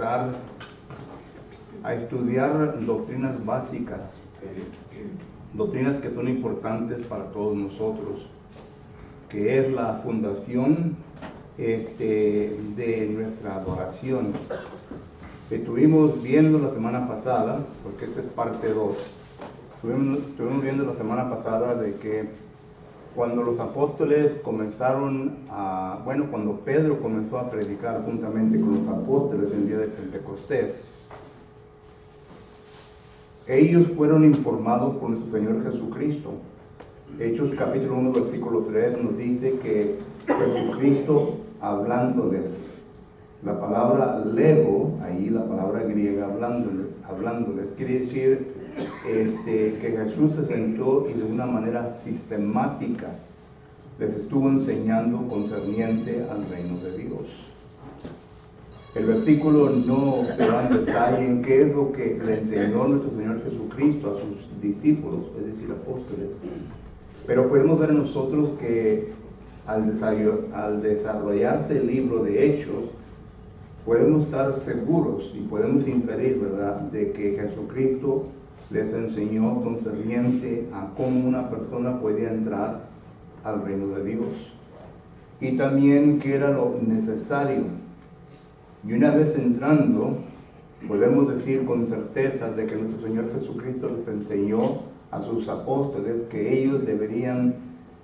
comenzar a estudiar doctrinas básicas, doctrinas que son importantes para todos nosotros, que es la fundación de nuestra adoración. Estuvimos viendo la semana pasada, porque esta es parte 2, estuvimos viendo la semana pasada de que cuando los apóstoles comenzaron cuando Pedro comenzó a predicar juntamente con los apóstoles el día de Pentecostés, ellos fueron informados por nuestro Señor Jesucristo. Hechos capítulo 1 versículo 3 nos dice que Jesucristo hablándoles, la palabra lego, ahí la palabra griega hablándoles, quiere decir que Jesús se sentó y de una manera sistemática les estuvo enseñando concerniente al reino de Dios. El versículo no se va en detalle en qué es lo que le enseñó nuestro Señor Jesucristo a sus discípulos, es decir, apóstoles. Pero podemos ver nosotros que al desarrollarse el libro de Hechos, podemos estar seguros y podemos inferir, ¿verdad?, de que Jesucristo les enseñó concerniente a cómo una persona podía entrar al reino de Dios. Y también qué era lo necesario. Y una vez entrando, podemos decir con certeza de que nuestro Señor Jesucristo les enseñó a sus apóstoles que ellos deberían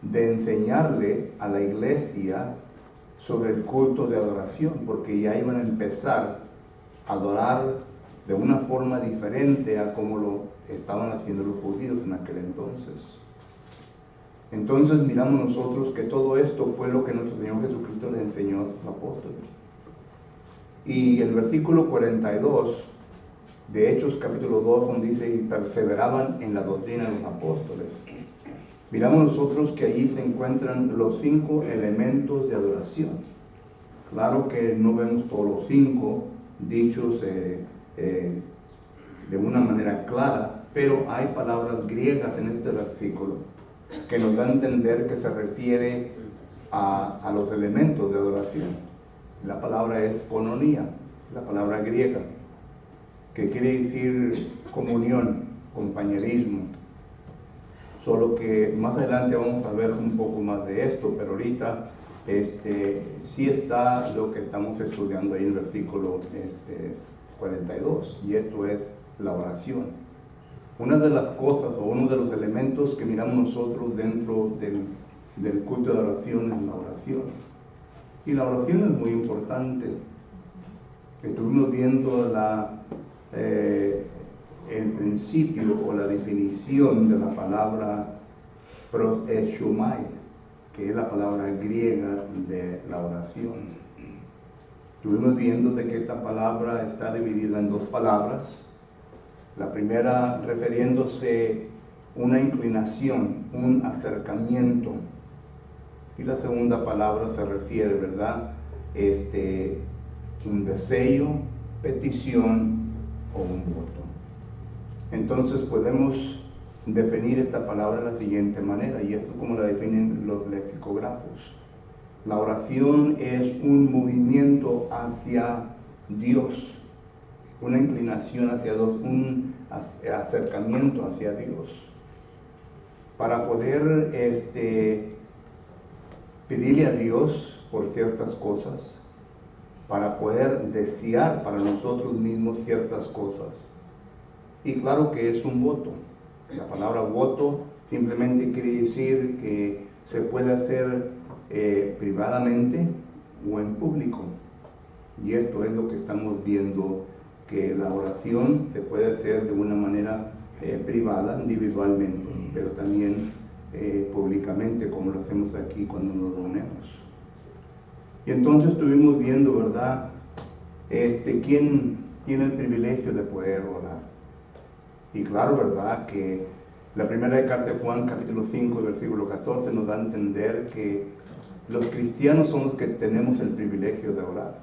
de enseñarle a la iglesia sobre el culto de adoración, porque ya iban a empezar a adorar de una forma diferente a como lo estaban haciendo los judíos en aquel entonces. Entonces miramos nosotros que todo esto fue lo que nuestro Señor Jesucristo les enseñó a sus apóstoles. Y el versículo 42 de Hechos capítulo 2, donde dice, y perseveraban en la doctrina de los apóstoles. Miramos nosotros que allí se encuentran los 5 elementos de adoración. Claro que no vemos todos los 5 dichos de una manera clara, pero hay palabras griegas en este versículo que nos da a entender que se refiere a los elementos de adoración. La palabra es koinonia, la palabra griega, que quiere decir comunión, compañerismo. Solo que más adelante vamos a ver un poco más de esto, pero ahorita sí está lo que estamos estudiando ahí en el versículo 42, y esto es la oración. Una de las cosas o uno de los elementos que miramos nosotros dentro del culto de oración es la oración. Y la oración es muy importante. Estuvimos viendo el principio o la definición de la palabra prosechomai, que es la palabra griega de la oración. Estuvimos viendo de que esta palabra está dividida en 2 palabras. La primera refiriéndose una inclinación, un acercamiento. Y la segunda palabra se refiere, ¿verdad?, un deseo, petición o un voto. Entonces podemos definir esta palabra de la siguiente manera, y esto como la definen los lexicógrafos. La oración es un movimiento hacia Dios, una inclinación hacia Dios, un acercamiento hacia Dios. Para poder pedirle a Dios por ciertas cosas, para poder desear para nosotros mismos ciertas cosas. Y claro que es un voto. La palabra voto simplemente quiere decir que se puede hacer privadamente o en público. Y esto es lo que estamos viendo, que la oración se puede hacer de una manera privada, individualmente, pero también públicamente, como lo hacemos aquí cuando nos reunimos. Y entonces estuvimos viendo, ¿verdad?, quién tiene el privilegio de poder orar. Y claro, ¿verdad?, que la primera carta de Juan, capítulo 5, versículo 14, nos da a entender que los cristianos son los que tenemos el privilegio de orar.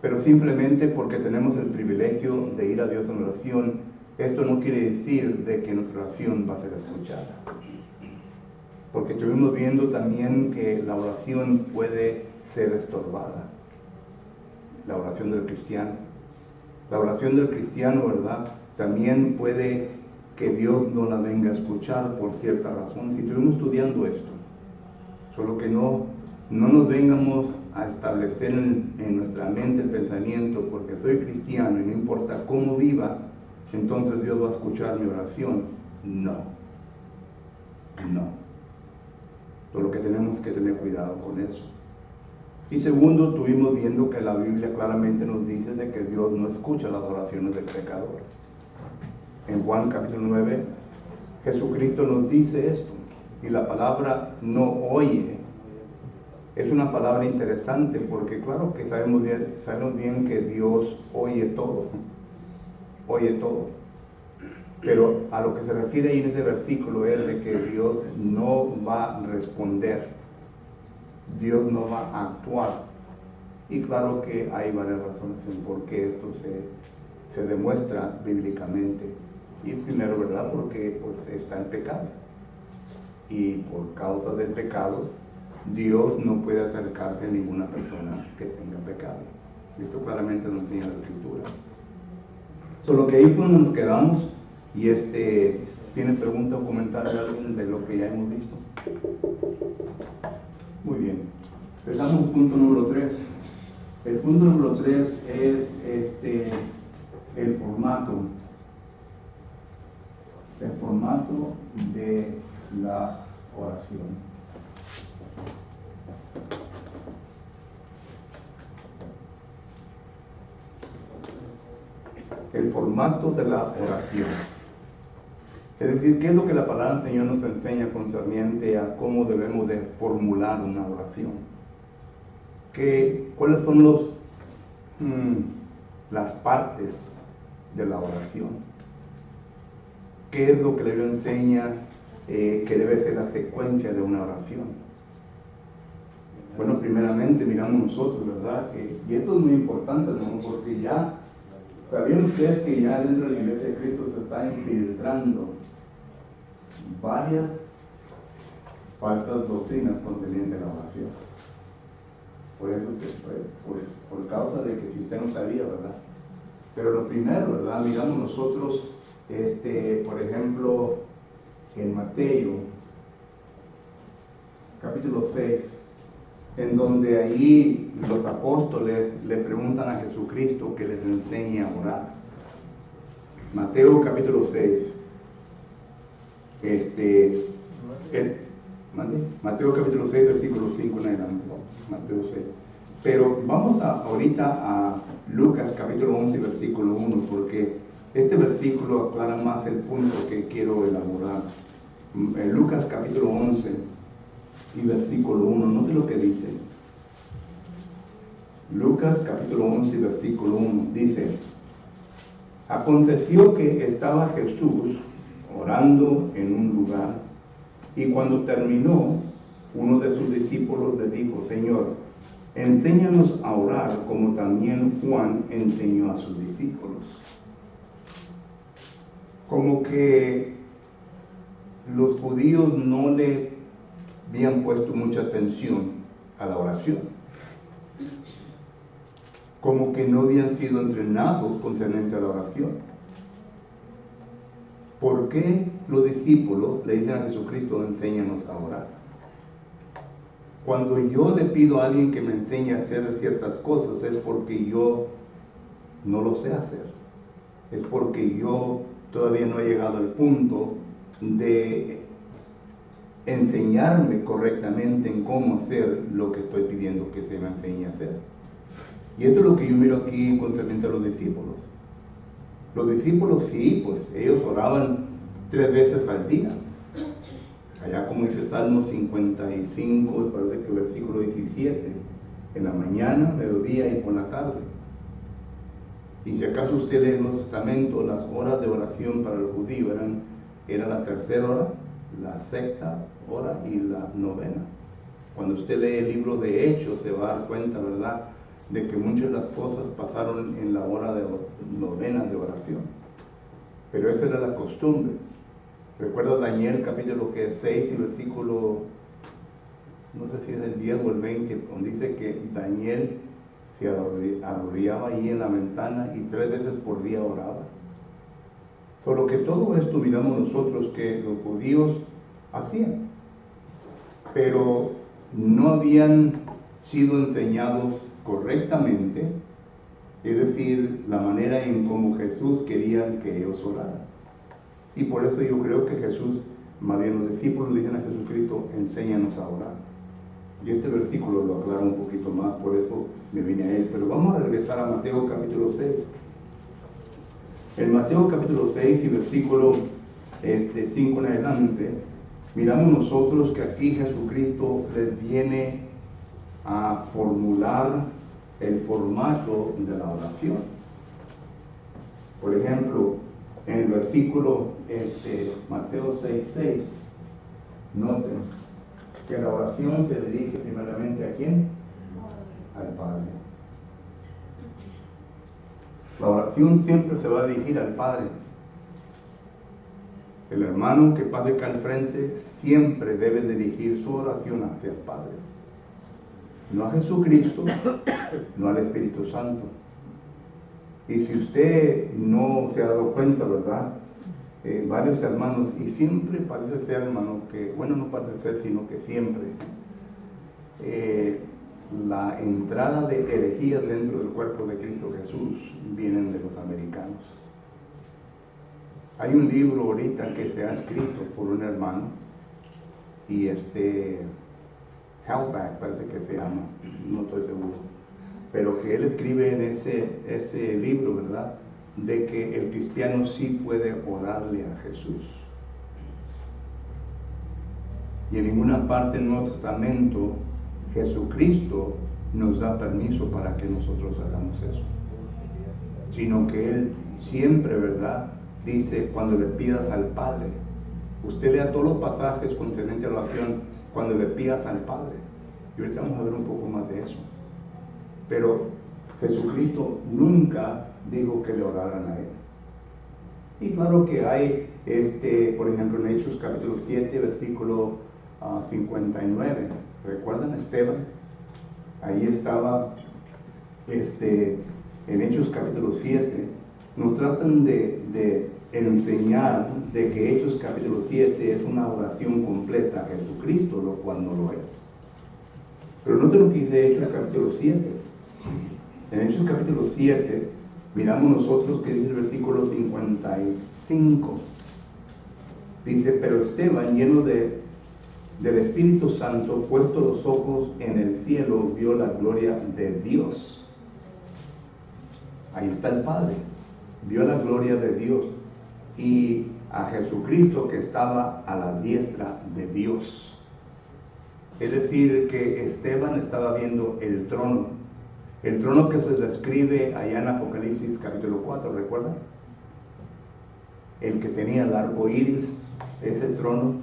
Pero simplemente porque tenemos el privilegio de ir a Dios en oración, esto no quiere decir de que nuestra oración va a ser escuchada. Porque estuvimos viendo también que la oración puede ser estorbada. la oración del cristiano. La oración del cristiano, ¿verdad? También puede que Dios no la venga a escuchar por cierta razón. Si estuvimos estudiando esto, solo que no nos vengamos a establecer en nuestra mente el pensamiento, porque soy cristiano y no importa cómo viva, entonces Dios va a escuchar mi oración. No. Solo que tenemos que tener cuidado con eso. Y segundo, estuvimos viendo que la Biblia claramente nos dice de que Dios no escucha las oraciones del pecador. En Juan capítulo 9, Jesucristo nos dice esto. Y la palabra no oye es una palabra interesante, porque claro que sabemos bien que Dios oye todo. Pero a lo que se refiere ahí en ese versículo es de que Dios no va a responder, Dios no va a actuar. Y claro que hay varias razones en por qué esto se demuestra bíblicamente. Y primero, ¿verdad? Porque pues está el pecado. Y por causa del pecado, Dios no puede acercarse a ninguna persona que tenga pecado. Esto claramente nos enseña la Escritura. Solo que ahí fue donde nos quedamos. Y ¿tiene pregunta o comentario de alguien de lo que ya hemos visto? Muy bien. Empezamos con punto número 3. El punto número 3 es el formato. El formato de la oración. El formato de la oración. Es decir, ¿qué es lo que la palabra del Señor nos enseña concerniente a cómo debemos de formular una oración? ¿Cuáles son las partes de la oración? ¿Qué es lo que la Biblia enseña que debe ser la secuencia de una oración? Bueno, primeramente miramos nosotros, ¿verdad? Y esto es muy importante, ¿no? Porque ya, ¿sabían ustedes que ya dentro de la Iglesia de Cristo se está infiltrando varias falsas doctrinas concernientes a la oración? Por eso, por causa de que si usted no sabía, ¿verdad? Pero lo primero, ¿verdad? Miramos nosotros, por ejemplo, en Mateo, capítulo 6, en donde ahí los apóstoles le preguntan a Jesucristo que les enseñe a orar. Mateo capítulo 6. Mateo capítulo 6, versículo 5 en adelante. Mateo 6. Pero vamos ahorita a Lucas capítulo 11, versículo 1, porque este versículo aclara más el punto que quiero elaborar. En Lucas capítulo 11 y versículo 1, note lo que dice. Lucas capítulo 11 y versículo 1 dice: aconteció que estaba Jesús orando en un lugar, y cuando terminó, uno de sus discípulos le dijo: Señor, enséñanos a orar como también Juan enseñó a sus discípulos. Como que los judíos no le habían puesto mucha atención a la oración, como que no habían sido entrenados concerniente a la oración. ¿Por qué los discípulos le dicen a Jesucristo: enséñanos a orar? Cuando yo le pido a alguien que me enseñe a hacer ciertas cosas, es porque yo no lo sé hacer. Es porque yo todavía no he llegado al punto de enseñarme correctamente en cómo hacer lo que estoy pidiendo que se me enseñe a hacer. Y esto es lo que yo miro aquí concerniente a los discípulos. Los discípulos sí, pues ellos oraban 3 veces al día. Allá como dice Salmo 55, parece que versículo 17, en la mañana, mediodía y por la tarde. Y si acaso usted lee en los testamentos, las horas de oración para el judío eran la tercera hora, la sexta hora y la novena. Cuando usted lee el libro de Hechos se va a dar cuenta, ¿verdad?, de que muchas de las cosas pasaron en la hora de novena de oración. Pero esa era la costumbre. Recuerda Daniel capítulo 6 y versículo, no sé si es el 10 o el 20, donde dice que Daniel se arrodillaba ahí en la ventana y 3 veces por día oraba. Por lo que todo esto miramos nosotros que los judíos hacían, pero no habían sido enseñados correctamente, es decir, la manera en cómo Jesús quería que ellos oraran. Y por eso yo creo que Jesús, más bien los discípulos le dicen a Jesucristo, enséñanos a orar. Y este versículo lo aclara un poquito más, por eso me vine a él. Pero vamos a regresar a Mateo capítulo 6. En Mateo capítulo 6 y versículo 5 en adelante, miramos nosotros que aquí Jesucristo les viene a formular el formato de la oración. Por ejemplo, en el versículo Mateo 6:6, noten que la oración se dirige primeramente ¿a quién? Al Padre. La oración siempre se va a dirigir al Padre. El hermano que pase acá al frente siempre debe dirigir su oración hacia el Padre. No a Jesucristo, no al Espíritu Santo. Y si usted no se ha dado cuenta, ¿verdad? Varios hermanos, y siempre parece ser, hermano, que, bueno, no parece ser, sino que siempre, la entrada de herejías dentro del cuerpo de Cristo Jesús vienen de los americanos. Hay un libro ahorita que se ha escrito por un hermano, y Hellback parece que se llama, no estoy seguro, pero que él escribe en ese libro, ¿verdad?, de que el cristiano sí puede orarle a Jesús. Y en ninguna parte del Nuevo Testamento Jesucristo nos da permiso para que nosotros hagamos eso, sino que Él siempre, ¿verdad?, dice cuando le pidas al Padre. Usted lea todos los pasajes concernientes a la oración cuando le pidas al Padre. Y ahorita vamos a ver un poco más de eso. Pero Jesucristo nunca dijo que le oraran a Él. Y claro que hay, por ejemplo, en Hechos capítulo 7, versículo 59. ¿Recuerdan a Esteban? Ahí estaba, en Hechos capítulo 7, nos tratan de enseñar de que Hechos capítulo 7 es una oración completa a Jesucristo, lo cual no lo es. Pero no te lo que dice Hechos capítulo 7. En Hechos capítulo 7, miramos nosotros que dice el versículo 55. Dice, pero Esteban, lleno del Espíritu Santo, puesto los ojos en el cielo, vio la gloria de Dios. Ahí está el Padre. Vio la gloria de Dios y a Jesucristo que estaba a la diestra de Dios. Es decir, que Esteban estaba viendo el trono que se describe allá en Apocalipsis capítulo 4, ¿recuerdan? El que tenía el arco iris, ese trono,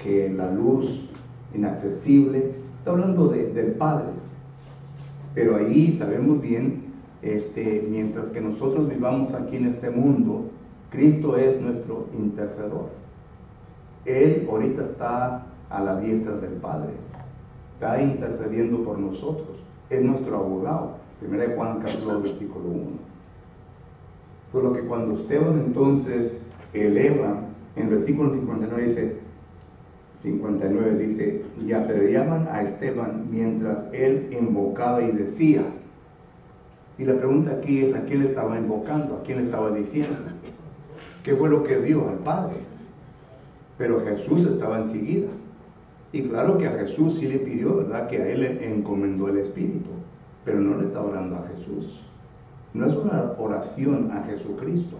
que la luz inaccesible, está hablando del Padre. Pero ahí sabemos bien, mientras que nosotros vivamos aquí en este mundo, Cristo es nuestro intercesor. Él ahorita está a la diestra del Padre, está intercediendo por nosotros, es nuestro abogado. 1 Juan capítulo 2, versículo 1. Solo que cuando Esteban entonces eleva, en versículo 59 dice, y apedreaban a Esteban mientras él invocaba y decía. Y la pregunta aquí es, ¿a quién le estaba invocando? ¿A quién le estaba diciendo? ¿Qué fue lo que dio? Al Padre. Pero Jesús estaba enseguida. Y claro que a Jesús sí le pidió, ¿verdad?, que a él le encomendó el Espíritu. Pero no le está orando a Jesús. No es una oración a Jesucristo.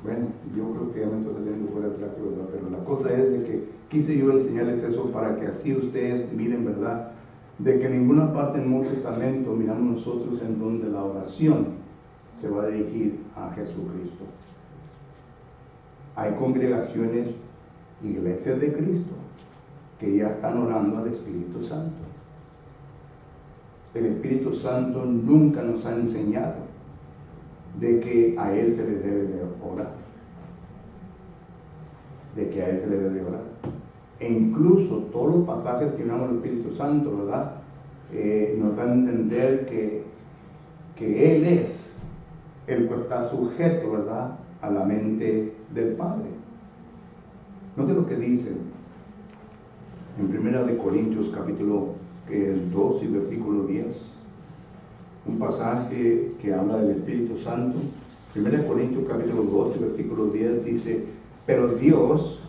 Bueno, yo creo que ya me estoy saliendo fuera del trato, ¿verdad? Pero la cosa es de que quise yo enseñarles eso para que así ustedes miren, ¿verdad?, de que en ninguna parte del Nuevo Testamento miramos nosotros en donde la oración se va a dirigir a Jesucristo. Hay congregaciones, iglesias de Cristo, que ya están orando al Espíritu Santo. El Espíritu Santo nunca nos ha enseñado de que a Él se le debe de orar. De que a Él se le debe de orar. E incluso todos los pasajes que miramos del Espíritu Santo, ¿verdad?, nos dan a entender que Él es el que está sujeto, ¿verdad?, a la mente del Padre. Note lo que dice en 1 Corintios capítulo 2 y versículo 10, un pasaje que habla del Espíritu Santo. 1 Corintios capítulo 2 y versículo 10 dice: pero Dios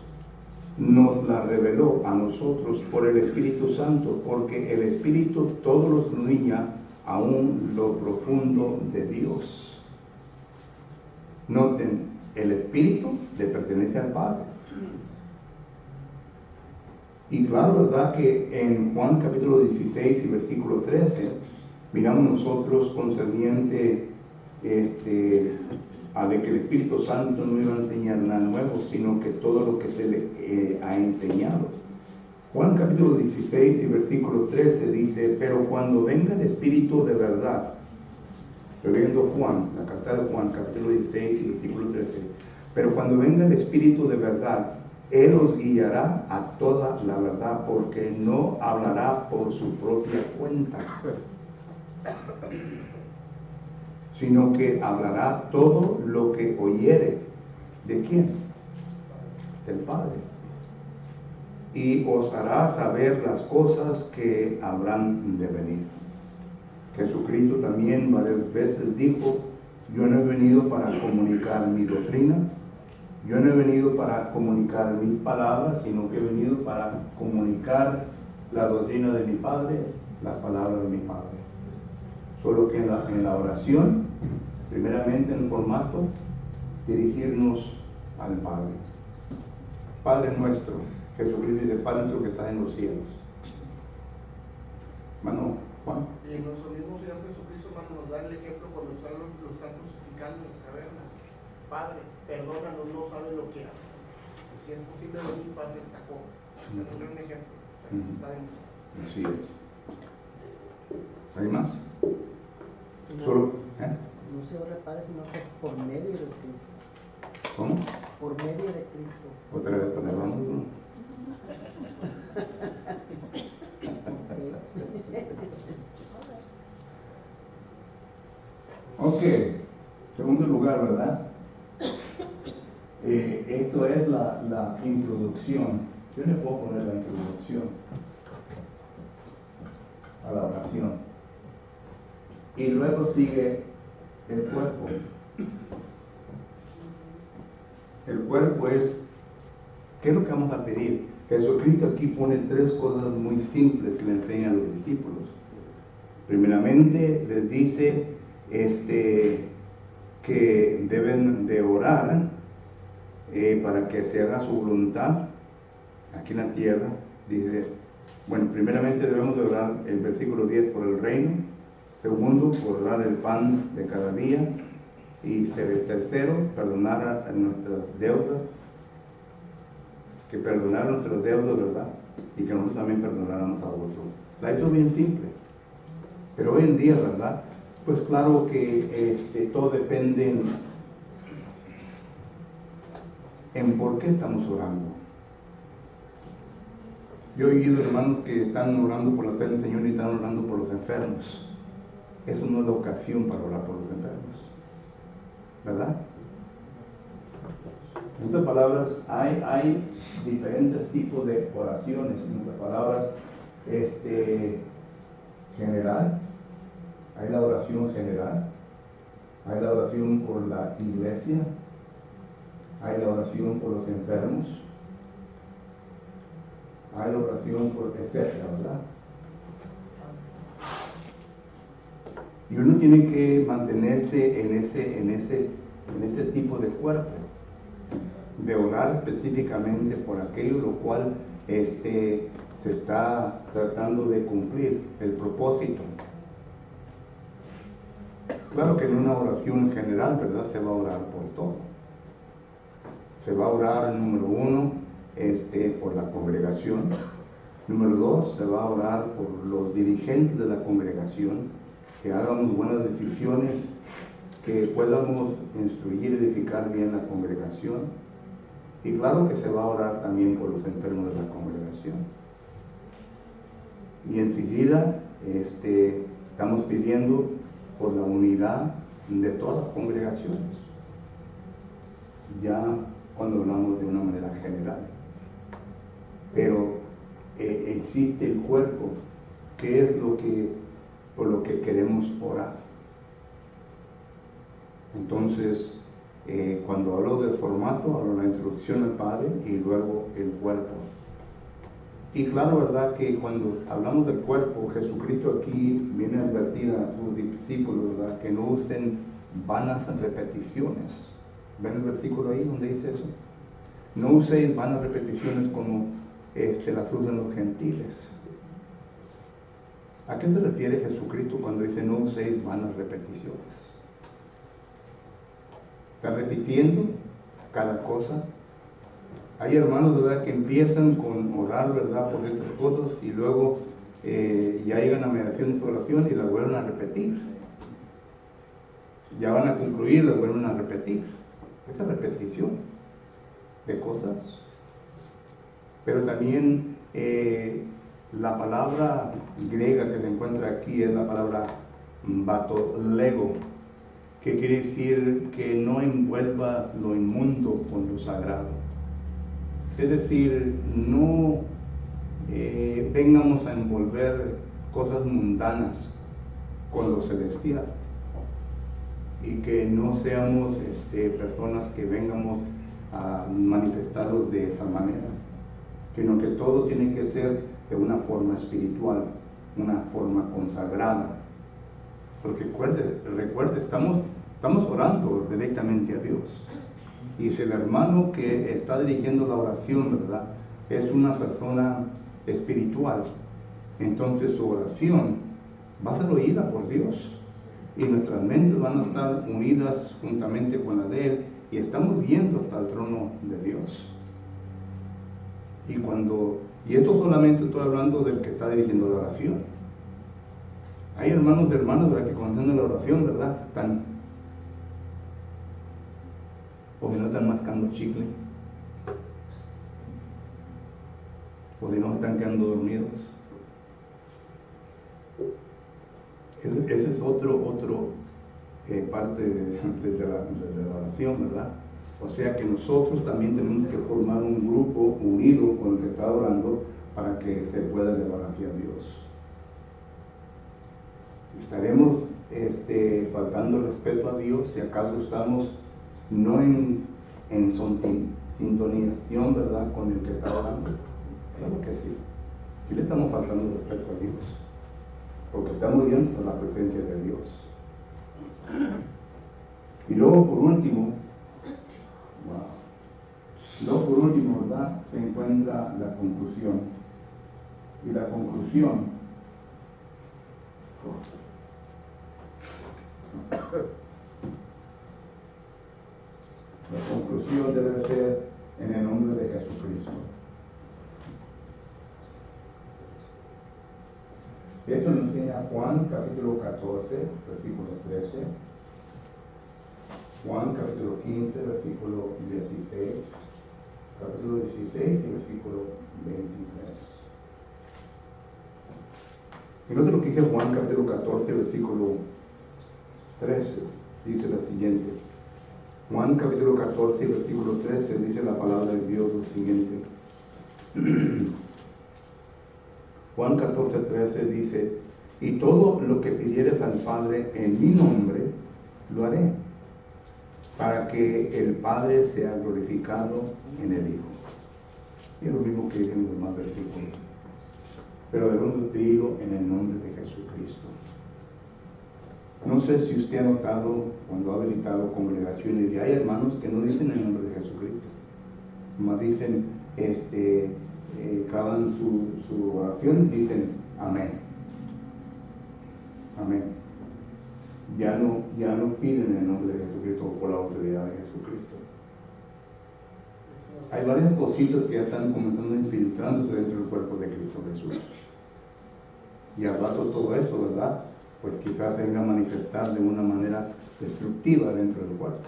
nos la reveló a nosotros por el Espíritu Santo, porque el Espíritu todo lo escudriña aún lo profundo de Dios. Noten, el Espíritu le pertenece al Padre. Y claro, ¿verdad?, que en Juan capítulo 16 y versículo 13 miramos nosotros concerniente a de que el Espíritu Santo no iba a enseñar nada nuevo, sino que todo lo que se le ha enseñado. Juan capítulo 16 y versículo 13 dice: pero cuando venga el Espíritu de verdad, estoy leyendo Juan, la carta de Juan capítulo 16 y versículo 13, pero cuando venga el Espíritu de verdad, Él os guiará a toda la verdad, porque no hablará por su propia cuenta, sino que hablará todo lo que oyere. ¿De quién? Del Padre. Y os hará saber las cosas que habrán de venir. Jesucristo también varias veces dijo: yo no he venido para comunicar mi doctrina, yo no he venido para comunicar mis palabras, sino que he venido para comunicar la doctrina de mi Padre, las palabras de mi Padre. Solo que en la oración, primeramente en el formato, dirigirnos al Padre. Padre nuestro, Jesucristo dice: Padre nuestro que estás en los cielos. Hermano Juan. Y nuestro mismo Señor Jesucristo, cuando nos da el ejemplo, cuando lo están crucificando en las cavernas: Padre, perdónanos, no saben lo que hacen. Si es posible, de mi paz esta copa. Nos da un ejemplo. Así es. ¿Hay más? No, Solo, no se ora Padre, sino que por medio de Cristo. ¿Cómo? Por medio de Cristo. Otra vez para el vamos, ¿no? Ok, segundo lugar, ¿verdad? Esto es la introducción. Yo le puedo poner la introducción a la oración. Y luego sigue el cuerpo. El cuerpo es, ¿qué es lo que vamos a pedir? Jesucristo aquí pone tres cosas muy simples que le enseña a los discípulos. Primeramente les dice que deben de orar para que se haga su voluntad aquí en la tierra. Dice, bueno, primeramente debemos de orar, el versículo 10, por el reino. Segundo, por dar el pan de cada día. Y tercero, perdonar a nuestras deudas. Que perdonar nuestros deudos, ¿verdad? Y que nosotros también perdonáramos a otros. La hizo bien simple. Pero hoy en día, ¿verdad? Pues claro que todo depende en por qué estamos orando. Yo he oído hermanos que están orando por la fe del Señor y están orando por los enfermos. Eso no es la ocasión para orar por los enfermos, ¿verdad? En otras palabras, hay diferentes tipos de oraciones. En otras palabras, general, hay la oración general, hay la oración por la iglesia, hay la oración por los enfermos, hay la oración por etcétera, ¿verdad? Y uno tiene que mantenerse en ese tipo de cuerpo, de orar específicamente por aquello lo cual se está tratando de cumplir el propósito. Claro que en una oración general, ¿verdad?, se va a orar por todo. Se va a orar, número uno, por la congregación. Número dos, se va a orar por los dirigentes de la congregación, que hagamos buenas decisiones, que podamos instruir y edificar bien la congregación. Y claro que se va a orar también por los enfermos de la congregación. Y enseguida estamos pidiendo por la unidad de todas las congregaciones, ya cuando hablamos de una manera general. Pero existe el cuerpo, que es por lo que queremos orar. Entonces, cuando hablo del formato, hablo de la introducción al Padre y luego el cuerpo. Y claro, ¿verdad? Que cuando hablamos del cuerpo, Jesucristo aquí viene a advertir a sus discípulos, ¿verdad? Que no usen vanas repeticiones. ¿Ven el versículo ahí donde dice eso? No uséis vanas repeticiones como las usan los gentiles. ¿A qué se refiere Jesucristo cuando dice no uséis vanas repeticiones? ¿Está repitiendo cada cosa? Hay hermanos, ¿verdad?, que empiezan con orar, ¿verdad?, por estas cosas y luego ya llegan a mediación de oración y las vuelven a repetir. Ya van a concluir, las vuelven a repetir. Esta repetición de cosas. Pero también la palabra griega que se encuentra aquí es la palabra batolego, que quiere decir que no envuelva lo inmundo con lo sagrado. Es decir, no vengamos a envolver cosas mundanas con lo celestial, y que no seamos personas que vengamos a manifestarlos de esa manera, sino que todo tiene que ser de una forma espiritual, una forma consagrada. Porque recuerde, estamos orando directamente a Dios. Y si el hermano que está dirigiendo la oración, ¿verdad?, es una persona espiritual, entonces su oración va a ser oída por Dios. Y nuestras mentes van a estar unidas juntamente con la de Él, y estamos viendo hasta el trono de Dios. Y esto solamente estoy hablando del que está dirigiendo la oración. Hay hermanos y hermanas, ¿verdad?, que cuando están en la oración, ¿verdad?, o si no están mascando chicle, o si no están quedando dormidos. Ese es otro parte de la oración, ¿verdad? O sea que nosotros también tenemos que formar un grupo unido con el que está orando para que se pueda elevar hacia Dios. Estaremos faltando respeto a Dios si acaso estamos no en sintonización, ¿verdad?, con el que está orando. Claro que sí. Sí le estamos faltando respeto a Dios, porque estamos viendo la presencia de Dios. Y luego por último, ¿verdad?, se encuentra la conclusión. Y la conclusión debe ser en el nombre de Jesucristo. Esto nos enseña Juan capítulo 14, versículo 13, Juan capítulo 15, versículo 16, capítulo 16 y versículo 23. Fíjate lo que dice Juan capítulo 14, versículo 13, dice la siguiente. Juan capítulo 14, versículo 13, dice la palabra de Dios lo siguiente. Juan 14, 13 dice: y todo lo que pidieres al Padre en mi nombre, lo haré, para que el Padre sea glorificado en el Hijo. Y es lo mismo que dicen los demás versículos. Pero debemos pedirlo en el nombre de Jesucristo. No sé si usted ha notado cuando ha visitado congregaciones, y hay hermanos que no dicen el nombre de Jesucristo, más dicen, acaban su oración y dicen amén. Amén. Ya no piden el nombre de Jesucristo por la autoridad de Jesucristo. Hay varias cositas que ya están comenzando a infiltrándose dentro del cuerpo de Cristo Jesús. Y al rato todo eso, ¿verdad?, pues quizás venga a manifestar de una manera destructiva dentro del cuerpo.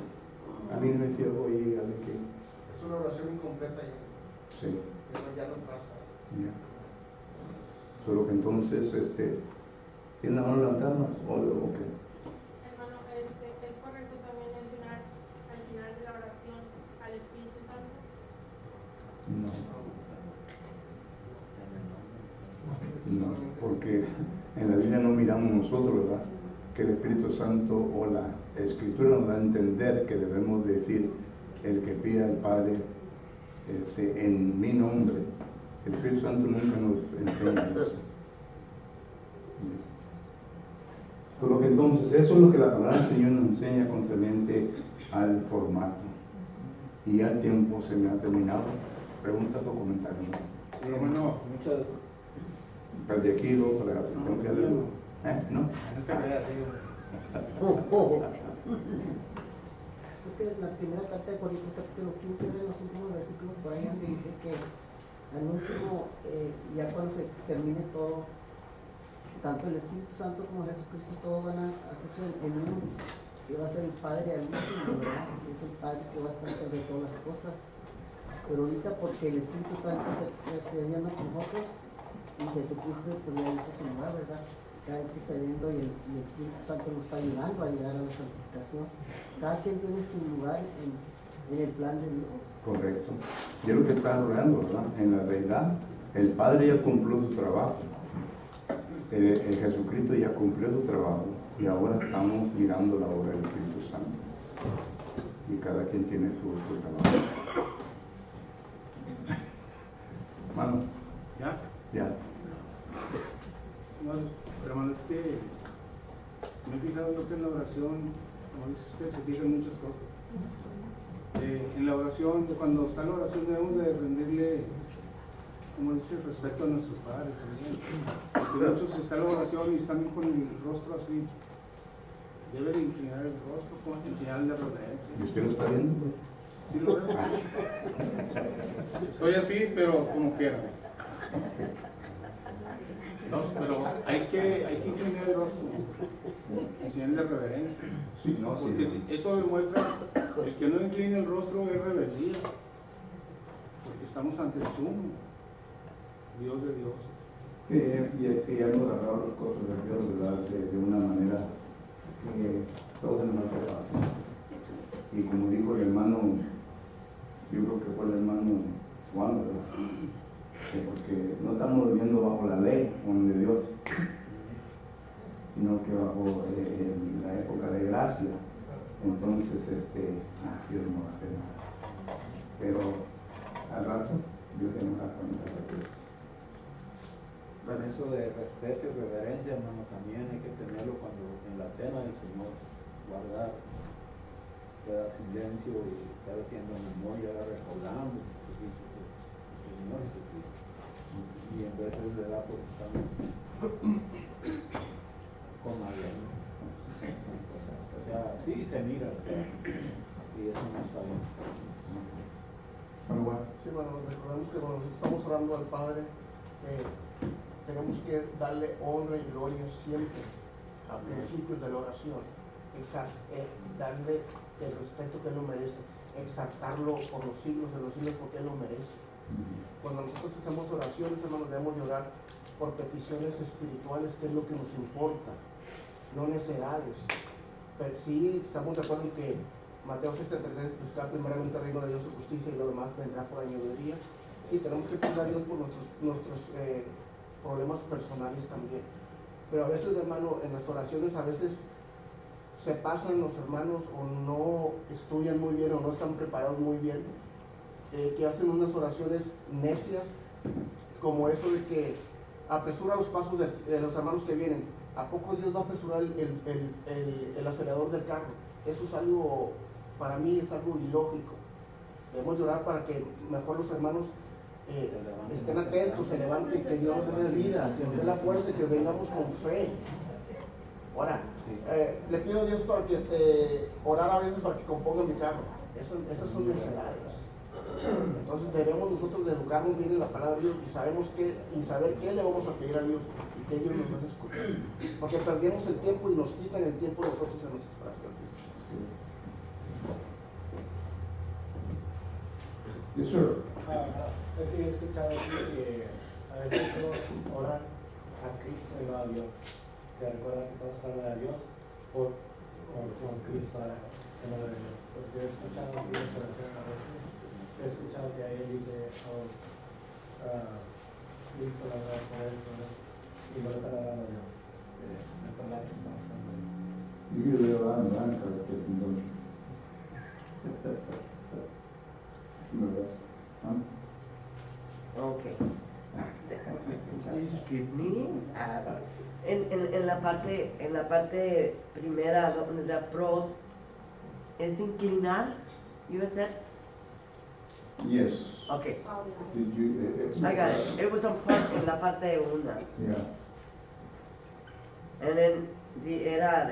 A mí me decía, oye, ¿alguien qué? Es una oración incompleta ya. Sí. Ya no pasa. Ya. Solo que entonces, ¿Tiene la mano levantada o qué? Hermano, ¿es correcto también mencionar al final de la oración al Espíritu Santo? No, porque en la Biblia no miramos nosotros, ¿verdad? Que el Espíritu Santo o la Escritura nos da a entender que debemos decir el que pida al Padre en mi nombre. El Espíritu Santo nunca nos enseña eso. Por lo que entonces, eso es lo que la palabra del Señor nos enseña concerniente al formato. Y ya el tiempo se me ha terminado. ¿Preguntas o comentarios? Sí, bueno, muchas. Pues de aquí, luego, para tengo que leerlo. ¿No? No se crea así. Creo que en la primera carta de Corintios, capítulo 15, de los últimos versículos, por ahí donde dice que al último, ya cuando se termine todo, tanto el Espíritu Santo como Jesucristo, todos van a hacerse en uno, que va a ser el Padre al último, ¿verdad? Que es el Padre que va a estar sobre todas las cosas. Pero ahorita, porque el Espíritu Santo se está yendo con nosotros, y Jesucristo pues ya hizo su lugar, ¿verdad? Está intercediendo y el Espíritu Santo nos está ayudando a llegar a la santificación. Cada quien tiene su lugar en el plan de Dios. Correcto. Yo lo que estaba hablando, ¿verdad? En la realidad, el Padre ya cumplió su trabajo. El Jesucristo ya cumplió su trabajo y ahora estamos mirando la obra del Espíritu Santo. Y cada quien tiene su trabajo. Hermano. ¿Ya? Ya. Bueno, hermano, es que me he fijado yo que en la oración, como dice usted, se fijan muchas cosas. En la oración, cuando está la oración, debemos de rendirle, como dice, respeto a nuestros padres también. Porque muchos está en la oración y están con el rostro así. Debe de inclinar el rostro como en señal de reverencia. ¿Y usted lo está viendo? Sí lo veo. Estoy así, pero como quiera. No, pero hay que inclinar el rostro en señal de reverencia. Sí, no, Porque sí. eso demuestra el que no inclina el rostro es rebeldía. Porque estamos ante el sumo, Dios de Dios. Sí, y hemos agarrado las cosas de Dios, ¿verdad? De una manera que todo se nos hace fácil. Y como dijo el hermano, yo creo que fue el hermano Juan, ¿verdad? Porque no estamos viviendo bajo la ley, como de Dios, sino que bajo la época de gracia. Entonces, Dios no va a hacer nada. Pero al rato, Dios se nos va a contar. Con eso de respeto y reverencia, hermano, también hay que tenerlo cuando en la cena del Señor, guardar, quedar silencio y estar haciendo memoria, recordando el servicio del Señor Jesucristo. Y en veces de la pues estamos con la lengua. O sea, sí se mira, o sea, y eso no está bien. Sí, bueno, recordemos que cuando estamos orando al Padre, tenemos que darle honra y gloria siempre al principio de la oración, darle el respeto que Él lo merece, exaltarlo por los siglos de los siglos porque Él lo merece. Cuando nosotros hacemos oraciones, hermanos, debemos de orar por peticiones espirituales, que es lo que nos importa, no necedades. Pero sí estamos de acuerdo en que Mateo 6:33 buscar primeramente el reino de Dios y justicia y lo demás vendrá por añadiduría. Sí, tenemos que pedir a Dios por nuestros problemas personales también. Pero a veces, hermano, en las oraciones a veces se pasan los hermanos o no estudian muy bien o no están preparados muy bien, que hacen unas oraciones necias, como eso de que apresura los pasos de los hermanos que vienen. ¿A poco Dios va a apresurar el acelerador del carro? Eso es algo, para mí es algo ilógico. Debemos llorar para que mejor los hermanos estén atentos, se levanten, que Dios nos dé vida, que nos dé la fuerza y que vengamos con fe. Ahora, le pido a Dios para que orar a veces para que componga mi carro. Esas son necesidades. Entonces debemos nosotros de educarnos bien en la palabra de Dios y saber qué le vamos a pedir a Dios y que Dios nos va a escuchar. Porque perdemos el tiempo y nos quitan el tiempo nosotros en nuestras oraciones. Yes, sir. Es que yo he escuchado aquí que a veces todos oran a Cristo y no a Dios. de recordar que estamos hablando de Dios con Cristo en nombre de Dios. Porque he escuchado aquí en oración a veces, he escuchado que ahí dice, Cristo la verdad por esto, ¿no? Y no le están hablando a Dios. Recordar que estamos hablando de Dios. Y yo le voy a dar cada que tengo. ¿Verdad? Ok. En la parte primera donde da pros, ¿es inclinar? You said? Yes. Okay. Did you? I got it. It was on part, en la parte una. Yeah. And then la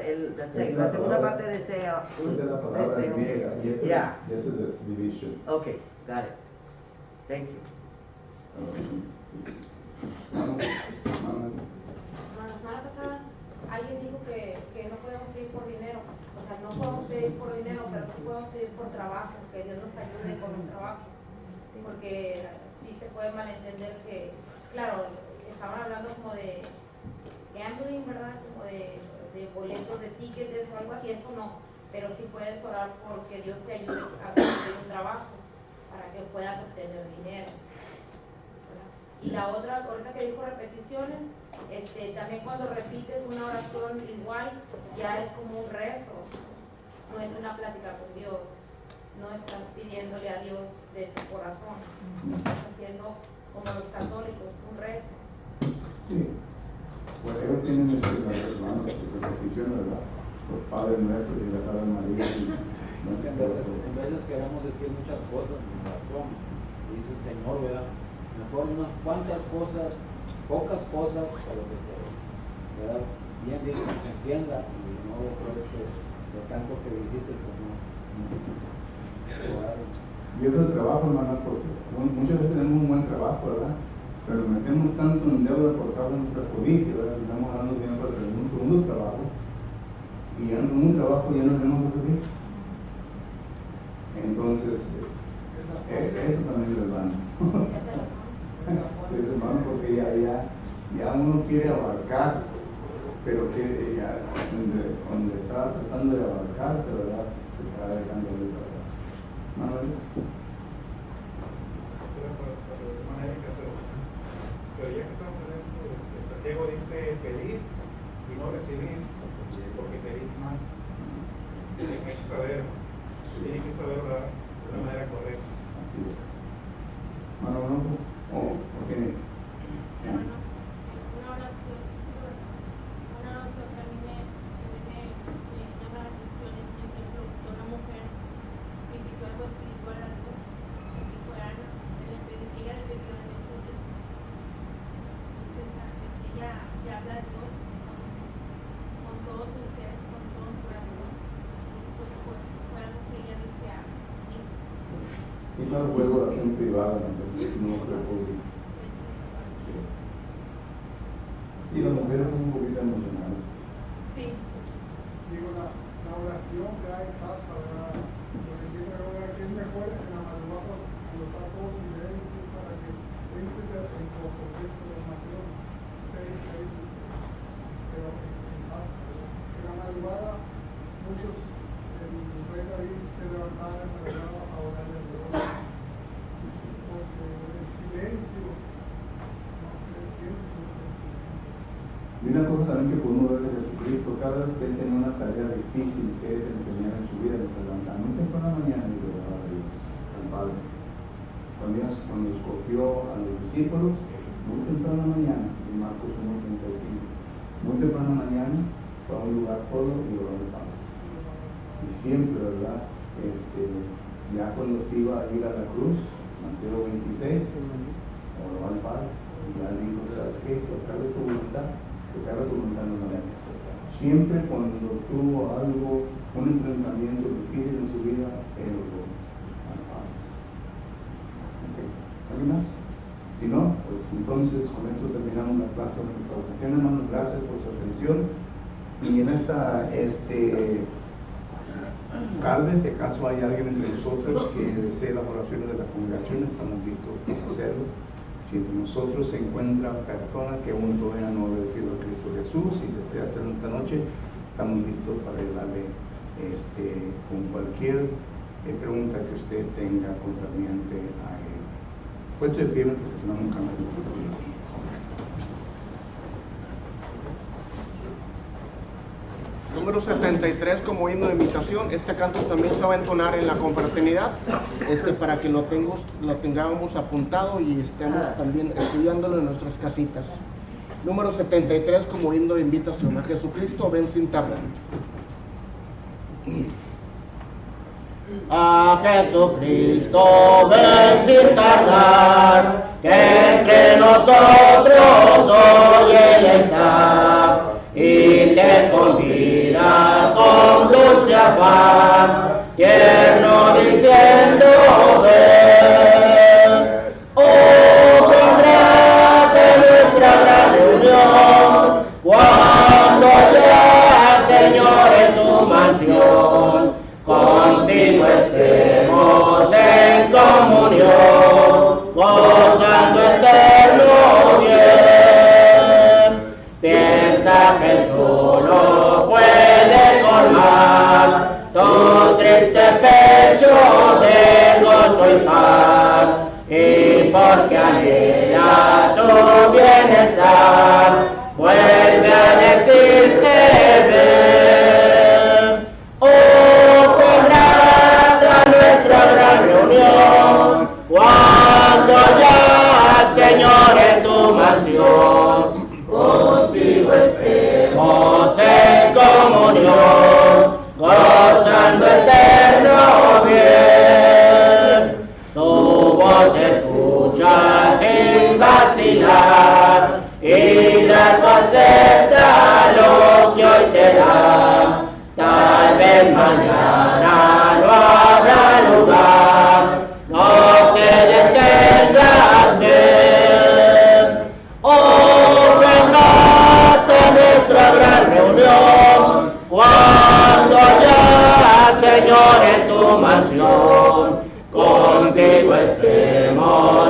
segunda parte desea. Es de la palabra deseo. griega. Yeah. Y esa es the division. Okay, got it. Thank you. Mano. La semana pasada alguien dijo que no podemos pedir por dinero, o sea, no podemos pedir por dinero, pero sí podemos pedir por trabajo, que Dios nos ayude con un trabajo, porque sí se puede malentender que, claro, estaban hablando como de gambling, ¿verdad? Como de boletos de tickets o algo así, eso no, pero sí puedes orar porque Dios te ayude a conseguir un trabajo para que puedas obtener dinero. Y la otra, ahorita que dijo repeticiones, también cuando repites una oración igual, ya es como un rezo, no es una plática con Dios, no estás pidiéndole a Dios de tu corazón, estás haciendo como los católicos, un rezo. Sí. Pues ellos tienen las repeticiones, ¿verdad? Los Padres Nuestros y la Padre María. En veces queremos decir muchas cosas en oración, dice el Señor, ¿verdad? Mejor unas cuantas cosas, pocas cosas, pero que se, ¿verdad? Bien dice, que se entienda y no de todo esto de tanto que dijiste, pues no. Y eso es el trabajo, hermana, porque muchas veces tenemos un buen trabajo, ¿verdad? Pero nos metemos tanto en deuda por causa de nuestra codicia, ¿verdad? Estamos hablando de un segundo trabajo y en un trabajo ya no tenemos que pedir. Entonces, eso también es hermano. Es hermano, porque ya uno quiere abarcar, pero que ya donde está tratando de abarcarse, ¿verdad? Se está dejando de trabajar. Pero ya que estamos en esto, Santiago dice pedís y no recibís porque pedís mal. Tienen que saber orar de una manera correcta. Así es. Mano, ¿o qué? Una oración que a mí me llama la atención es, por ejemplo, que una mujer que pidió algo espiritual a Dios, que fuera, ella le pidió en el estudio, ella le habla a Dios con todo su ser, con todo su corazón, y pues fue algo que ella desea. Y claro, fue oración privada, no fue pública. Y las mujeres son un poquito emocionales. Sí. Digo, la oración que hay en casa, ¿verdad? Porque entiendo ahora que es mejor en la madrugada cuando está todo silencio para que entres en tu aposento de Mateo 6, pero en casa. En la madrugada, muchos, el rey David se levantaba en la madrugada a orar a Dios. Porque el silencio, no sé, pienso. Y una cosa también que podemos ver de Jesucristo, cada vez que él tenía una tarea difícil que él tenía en su vida, se levantaba muy temprano en la mañana y lo oraba a Dios, al Padre. Cuando escogió a los discípulos, muy temprano en la mañana, en Marcos 1:35, muy temprano en la mañana, fue a un lugar solo y oró al Padre. Y siempre, ¿verdad? Ya cuando se iba a ir a la cruz, Mateo 26, oró al Padre y ya dijo, ¿sabes qué? Que acabe tu voluntad. Que se haga tu voluntad en la mente. Siempre cuando tuvo algo, un enfrentamiento difícil en su vida, él oró al Padre. Okay. ¿Alguien más? Si no, pues entonces con esto terminamos la clase de oración, hermanos. Gracias por su atención. Y en esta tarde, si acaso hay alguien entre nosotros que desee las oraciones de la congregación, estamos listos para hacerlo. Si Si entre nosotros se encuentra persona que aún todavía no ha recibido a Cristo Jesús y desea hacerlo esta noche, estamos listos para ayudarle con cualquier pregunta que usted tenga concerniente a él. Puesto de pie, mientras que sonamos un canto. Número 73 como himno de invitación. Este canto también se va a entonar en la confraternidad, para que lo tengamos apuntado y estemos también estudiándolo en nuestras casitas. Número 73 como himno de invitación. A Jesucristo ven sin tardar. A Jesucristo ven sin tardar, que entre nosotros hoy Él está, y te convida con dulce afán, tierno diciendo ven. Oh, cuán grata nuestra gran reunión, cuando ya, Señor, en tu mansión, contigo estemos en comunión, gozando eterno bien. Piensa que solo puede colmar tu triste pecho de gozo y paz, y porque anhela tu bienestar, vuelve a decirte ven. Oh, cuán grata nuestra gran reunión, cuando ya, Señor, en tu mansión, contigo estemos en comunión, gozando eterno bien. Su voz escucha sin vacilar, y grato acepta lo que hoy te da. Tal vez mañana no habrá lugar, no te detengas bien. Oh, cuán grata nuestra gran reunión, cuando ya, Señor, en tu mansión, contigo estemos